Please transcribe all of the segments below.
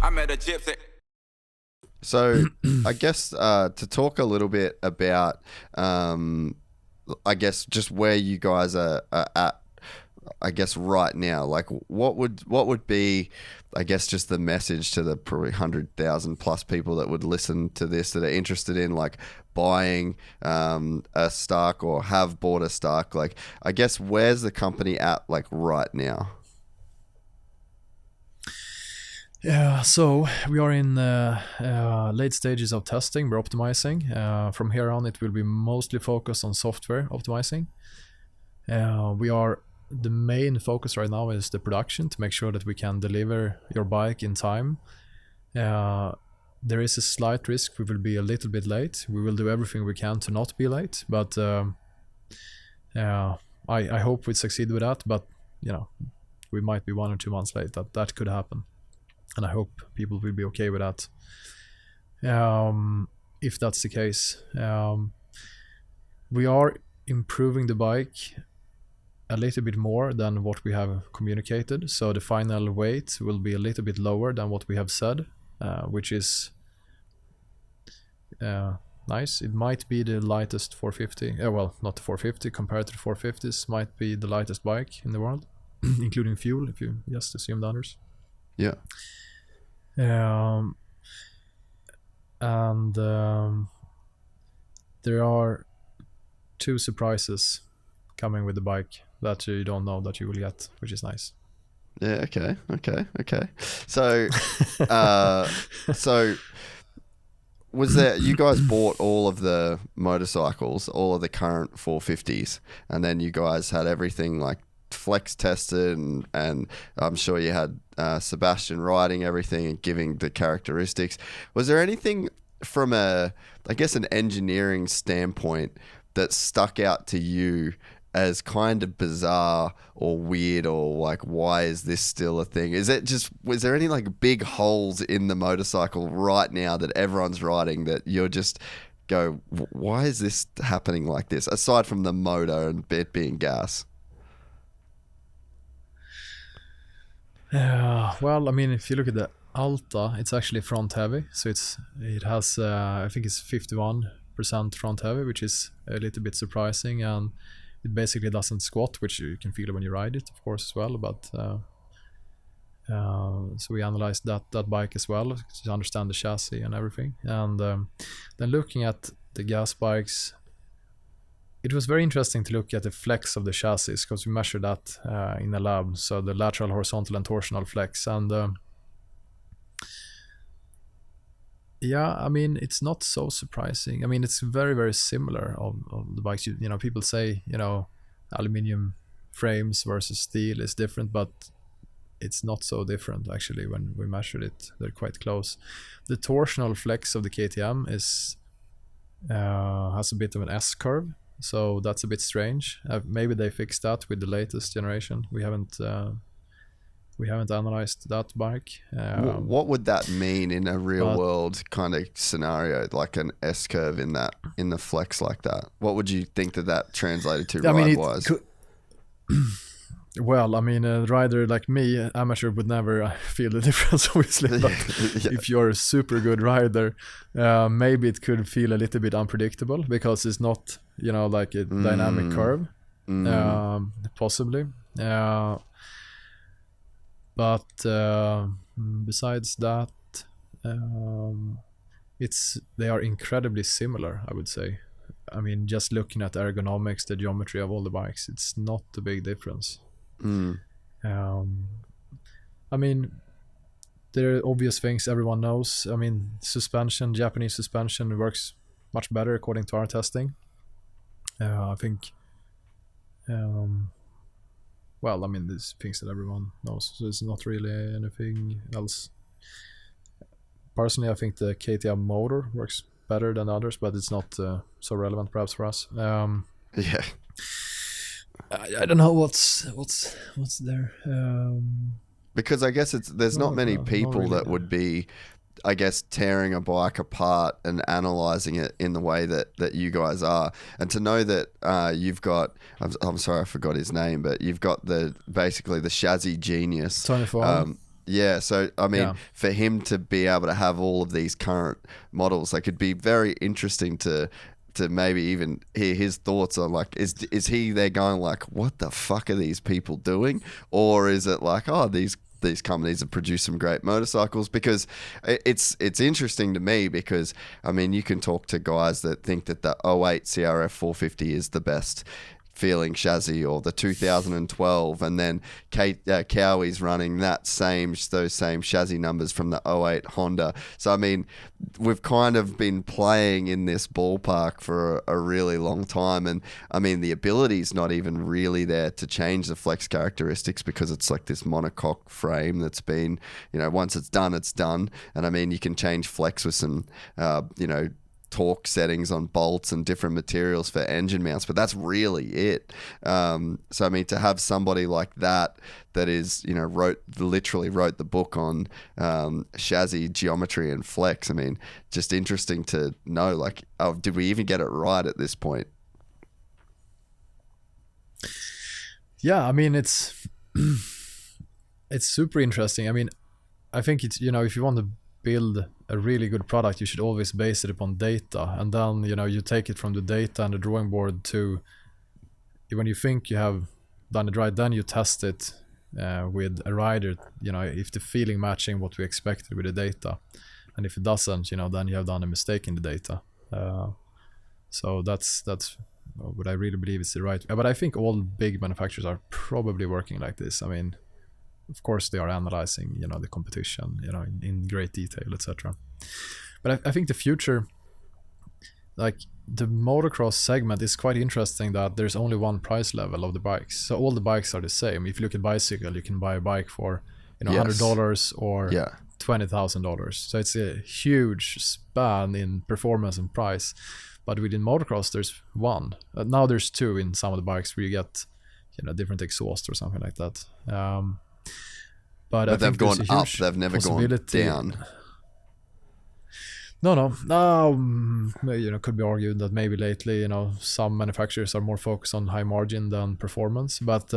I met a Gypsy. So I guess to talk a little bit about, I guess just where you guys are at, I guess right now, like what would be, I guess, just the message to the probably 100,000 plus people that would listen to this that are interested in like buying a Stark or have bought a Stark? Like, I guess where's the company at like right now? Yeah, so we are in late stages of testing. We're optimizing. From here on, it will be mostly focused on software optimizing. The main focus right now is the production to make sure that we can deliver your bike in time. There is a slight risk we will be a little bit late. We will do everything we can to not be late, but I hope we succeed with that. But we might be 1 or 2 months late. That could happen. And I hope people will be okay with that. If that's the case, we are improving the bike a little bit more than what we have communicated. So the final weight will be a little bit lower than what we have said, which is nice. It might be the lightest 450. Well, not the 450 compared to the 450s. Might be the lightest bike in the world, including fuel, if you just assume the others. Yeah. There are 2 surprises coming with the bike that you don't know that you will get, which is nice. Yeah. Okay. So, so was there? You guys bought all of the motorcycles, all of the current 450s, and then you guys had everything like flex tested, and I'm sure you had Sebastian riding everything and giving the characteristics. Was there anything from an engineering standpoint that stuck out to you as kind of bizarre or weird, or like, why is this still a thing? Was there any like big holes in the motorcycle right now that everyone's riding that you're just go, why is this happening like this, aside from the motor and it being gas? Well, I mean, if you look at the Alta, it's actually front heavy, so it has I think it's 51% front heavy, which is a little bit surprising, and it basically doesn't squat, which you can feel when you ride it, of course, as well. But so we analyzed that bike as well to understand the chassis and everything, and then looking at the gas bikes, it was very interesting to look at the flex of the chassis, because we measured that in a lab, so the lateral, horizontal, and torsional flex, and yeah, I mean, it's not so surprising. I mean, it's very, very similar of the bikes. People say, aluminium frames versus steel is different, but it's not so different actually. When we measured it, they're quite close. The torsional flex of the KTM has a bit of an S curve, so that's a bit strange. Maybe they fixed that with the latest generation. We haven't analyzed that bike. What would that mean in a real world kind of scenario, like an S curve in the flex like that? What would you think that translated to ride-wise? Well, I mean, a rider like me, amateur, would never feel the difference, obviously. But yeah. If you're a super good rider, maybe it could feel a little bit unpredictable, because it's not, like a dynamic curve, possibly. But besides that, they are incredibly similar, I would say. I mean, just looking at the ergonomics, the geometry of all the bikes, it's not a big difference. I mean, there are obvious things everyone knows. I mean, Japanese suspension works much better according to our testing. I think well, I mean, there's things that everyone knows, so it's not really anything else. Personally, I think the KTM motor works better than others, but it's not so relevant perhaps for us. Yeah. I don't know what's there. Because I guess there's not many people really that would be, I guess, tearing a bike apart and analyzing it in the way that you guys are, and to know that you've got, I'm sorry I forgot his name, but you've got basically the chassis genius, Tony Farr. Yeah, so I mean, Yeah. for him to be able to have all of these current models, like it'd be very interesting to maybe even hear his thoughts on like is he there going like, what the fuck are these people doing, or is it like, oh, these companies have produced some great motorcycles? Because it's interesting to me, because I mean, you can talk to guys that think that the '08 CRF 450 is the best feeling chassis, or the 2012, and then Cowie's running those same chassis numbers from the '08 Honda. So I mean, we've kind of been playing in this ballpark for a really long time, and I mean, the ability's not even really there to change the flex characteristics, because it's like this monocoque frame that's been, once it's done, it's done. And I mean, you can change flex with some torque settings on bolts and different materials for engine mounts, but that's really it. So I mean, to have somebody like that is, literally wrote the book on chassis geometry and flex. I mean, just interesting to know, like, oh, did we even get it right at this point? Yeah, I mean, it's super interesting. I mean, I think it's, if you want to build a really good product, you should always base it upon data, and then you take it from the data and the drawing board to when you think you have done it right, then you test it with a rider, if the feeling matching what we expected with the data, and if it doesn't, then you have done a mistake in the data. So that's what I really believe is the right, but I think all big manufacturers are probably working like this. I mean, of course they are analyzing, the competition, in great detail, etc. But I think the future, like the motocross segment, is quite interesting that there's only one price level of the bikes. So all the bikes are the same. If you look at bicycle, you can buy a bike for, $100 or $20,000. So it's a huge span in performance and price. But within motocross, there's one. Now there's two in some of the bikes where you get, different exhaust or something like that. But they've gone up, they've never gone down. No. Could be argued that maybe lately, some manufacturers are more focused on high margin than performance. But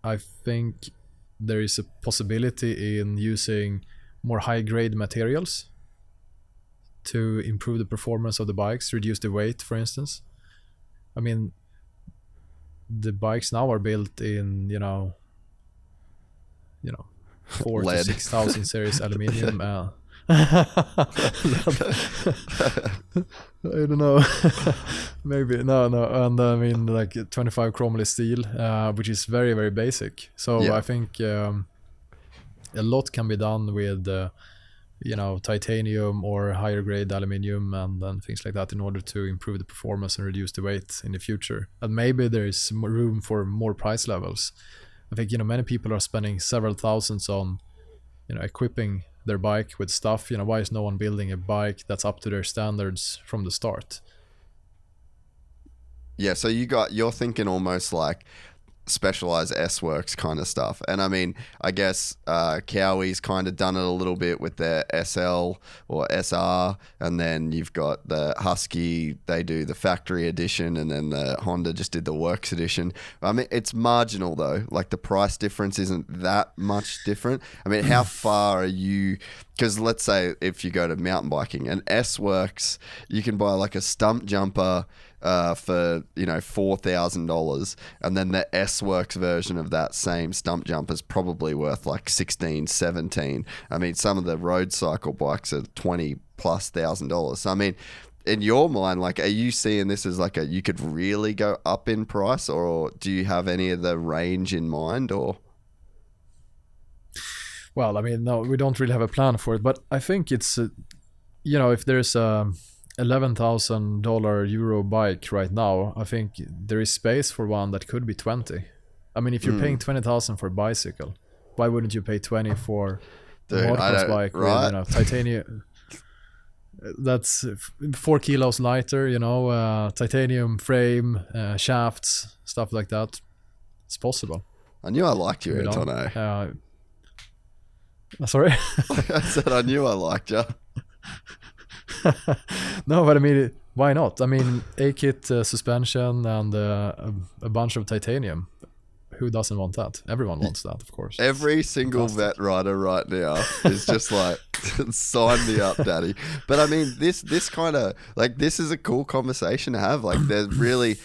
I think there is a possibility in using more high grade materials to improve the performance of the bikes, reduce the weight, for instance. I mean, the bikes now are built in, 4,000 to 6,000 series aluminium. I don't know. Maybe no. And I mean, like 25 chromoly steel, which is very, very basic. So I think a lot can be done with titanium or higher grade aluminium and things like that in order to improve the performance and reduce the weight in the future. And maybe there is more room for more price levels. I think many people are spending several thousands on equipping their bike with stuff. Why is no one building a bike that's up to their standards from the start? Yeah, so you're thinking almost like specialized S-Works kind of stuff. And I mean, I guess Cowie's kind of done it a little bit with their SL or SR, and then you've got the Husky, they do the factory edition, and then the Honda just did the works edition. I mean, it's marginal though, like the price difference isn't that much different. I mean, how far are you, because let's say if you go to mountain biking, and S-Works, you can buy like a stump jumper for $4,000, and then the S-Works version of that same stump jumper is probably worth like $16,000-$17,000. I mean, some of the road cycle bikes are $20,000+. So I mean, in your mind, like, are you seeing this as like you could really go up in price, or do you have any of the range in mind? Or well, I mean, no, we don't really have a plan for it, but I think it's if there's a $11,000 Euro bike right now, I think there is space for one that could be 20. I mean, if you're paying 20,000 for a bicycle, why wouldn't you pay 20 for a motocross bike with titanium? That's 4 kilos lighter, titanium frame, shafts, stuff like that. It's possible. I knew I liked you, Anton. Sorry? I said I knew I liked you. No, but I mean, why not? I mean, A-kit suspension and a bunch of titanium. who doesn't want that? Everyone wants that, of course. Every single vet rider right now is just like, sign me up, daddy. But I mean, this kind of, like, this is a cool conversation to have. Like, there's really,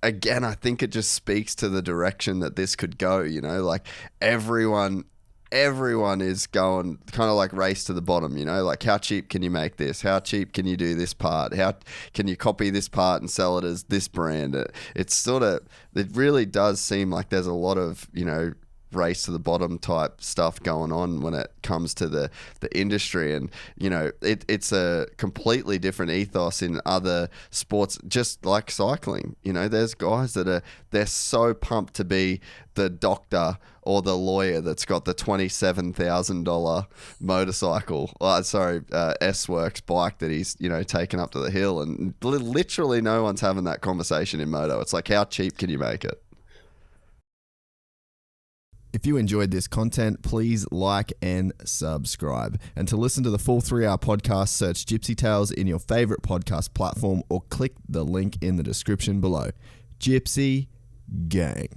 again, I think it just speaks to the direction that this could go, you know, like everyone is going kind of like race to the bottom, you know, like how cheap can you make this? How cheap can you do this part? How can you copy this part and sell it as this brand? It's sort of, it really does seem like there's a lot of, you know, race to the bottom type stuff going on when it comes to the industry. And, you know, it's a completely different ethos in other sports, just like cycling. You know, there's guys that they're so pumped to be the doctor or the lawyer that's got the $27,000 motorcycle, S-Works bike that he's, you know, taken up to the hill, and literally no one's having that conversation in moto. It's like, how cheap can you make it? If you enjoyed this content, please like and subscribe. And to listen to the full 3-hour podcast, search Gypsy Tales in your favorite podcast platform or click the link in the description below. Gypsy Gang.